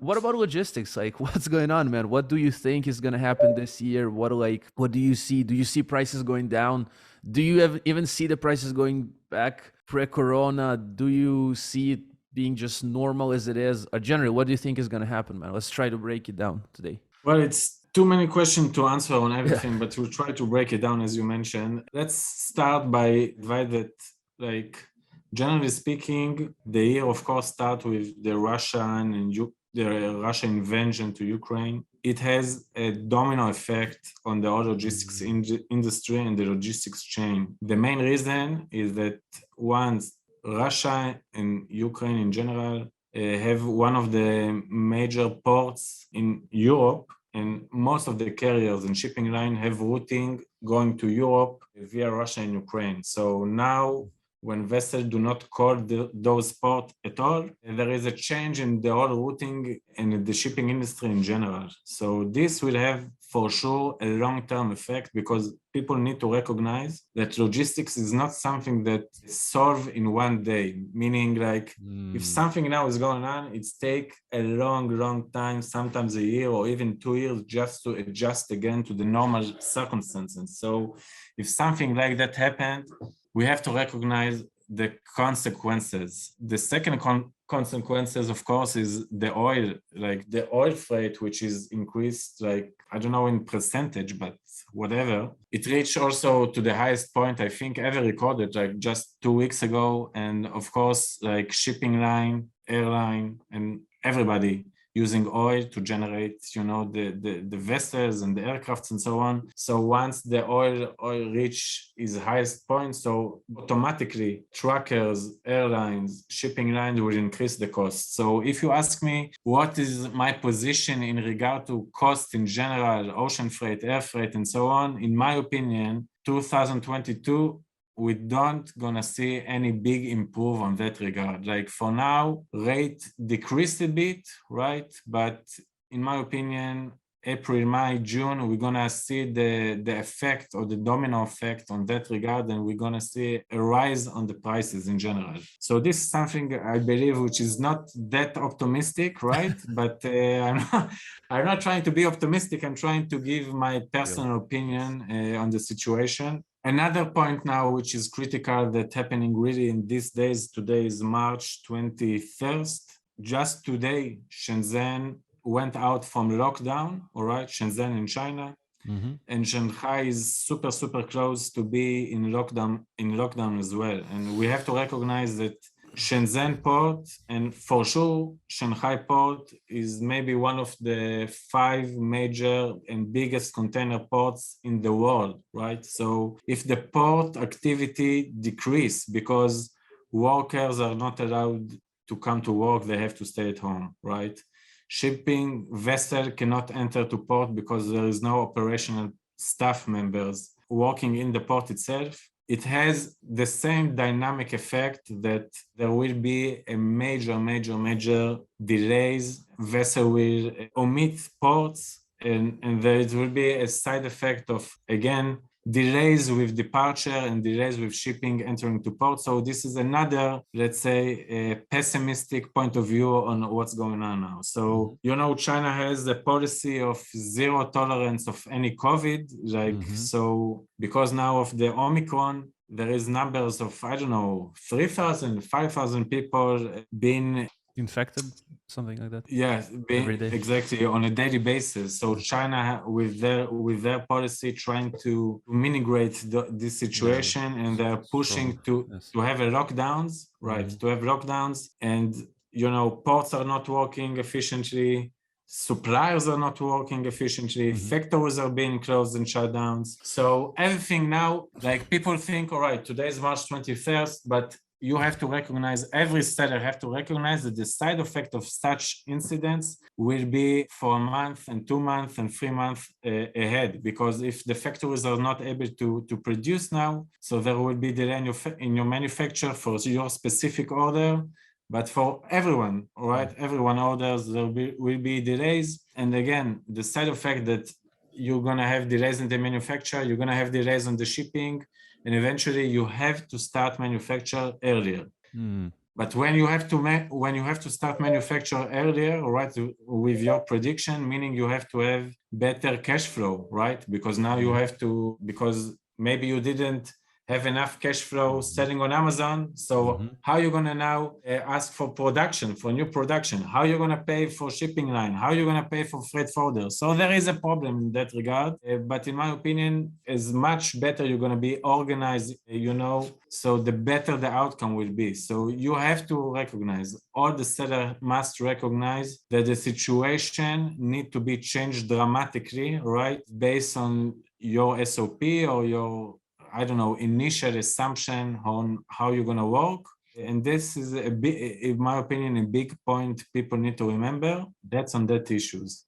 what about logistics? Like, what's going on, man? What do you think is gonna happen this year? What do you see? Do you see prices going down? Do you even see the prices going back pre-corona? Do you see it being just normal as it is? Or generally, what do you think is gonna happen, man? Let's try to break it down today. Well, it's too many questions to answer on Yeah. everything, but we'll try to break it down as you mentioned. Let's start by divide it, like generally speaking, the year of course start with the Russia invasion to Ukraine. It has a domino effect on the whole logistics industry and the logistics chain. The main reason is that once Russia and Ukraine in general have one of the major ports in Europe, and most of the carriers and shipping line have routing going to Europe via Russia and Ukraine. So now when vessels do not call those ports at all, there is a change in the whole routing and the shipping industry in general. So this will have for sure a long-term effect because people need to recognize that logistics is not something that is solved in one day, meaning like if something now is going on, it's take a long time, sometimes a year or even 2 years just to adjust again to the normal circumstances. So if something like that happened, we have to recognize the consequences. The second consequences, of course, is the oil, like the oil freight, which is increased, like, I don't know in percentage, but whatever. It reached also to the highest point, I think, ever recorded, like just 2 weeks ago. And of course, like shipping line, airline, and everybody using oil to generate, the vessels and the aircrafts and so on. So once the oil reach its highest point, so automatically truckers, airlines, shipping lines will increase the cost. So if you ask me, what is my position in regard to cost in general, ocean freight, air freight, and so on, in my opinion, 2022, we don't gonna see any big improve on that regard. Like for now, rate decreased a bit, right? But in my opinion, April, May, June, we're gonna see the effect or the domino effect on that regard, and we're gonna see a rise on the prices in general. So this is something I believe which is not that optimistic, right? But I'm not trying to be optimistic. I'm trying to give my personal opinion on the situation. Another point now, which is critical that happening really in these days, today is March 21st. Just today, Shenzhen went out from lockdown, all right, Shenzhen in China. Mm-hmm. And Shanghai is super close to be in lockdown as well. And we have to recognize that Shenzhen port and for sure Shanghai port is maybe one of the 5 major and biggest container ports in the world, right? So if the port activity decrease because workers are not allowed to come to work, they have to stay at home, right? Shipping vessel cannot enter to port because there is no operational staff members working in the port itself. It has the same dynamic effect that there will be a major delays. Vessel will omit ports and there will be a side effect of, again, delays with departure and delays with shipping entering to port. So this is another, let's say, a pessimistic point of view on what's going on now. So, China has a policy of zero tolerance of any COVID, so because now of the Omicron, there is numbers of, 3,000, 5,000 people being infected, something like that. Yes, exactly, on a daily basis. So China, with their policy, trying to mitigate this situation, and they're pushing to have a lockdowns, right? To have lockdowns, and ports are not working efficiently. Suppliers are not working efficiently, factories are being closed and shut down. So everything now, like people think, all right, today is March 21st, but you have to recognize, every seller have to recognize that the side effect of such incidents will be for a month and 2 months and 3 months ahead, because if the factories are not able to produce now, so there will be delay in your manufacture for your specific order. But for everyone, all right, everyone orders, there will be delays. And again, the side effect that you're going to have delays in the manufacture, you're going to have delays on the shipping, and eventually you have to start manufacture earlier. But when you have to start manufacture earlier, right, with your prediction, meaning you have to have better cash flow, right? Because now you have to, because maybe you didn't have enough cash flow selling on Amazon. So how are you going to now ask for production, for new production? How are you going to pay for shipping line? How are you going to pay for freight forwarder? So there is a problem in that regard. But in my opinion, as much better you're going to be organized, so the better the outcome will be. So you have to recognize, all the seller must recognize that the situation need to be changed dramatically, right? Based on your SOP or your, I don't know, initial assumption on how you're going to work. And this is, in my opinion, a big point people need to remember. That's on that issues.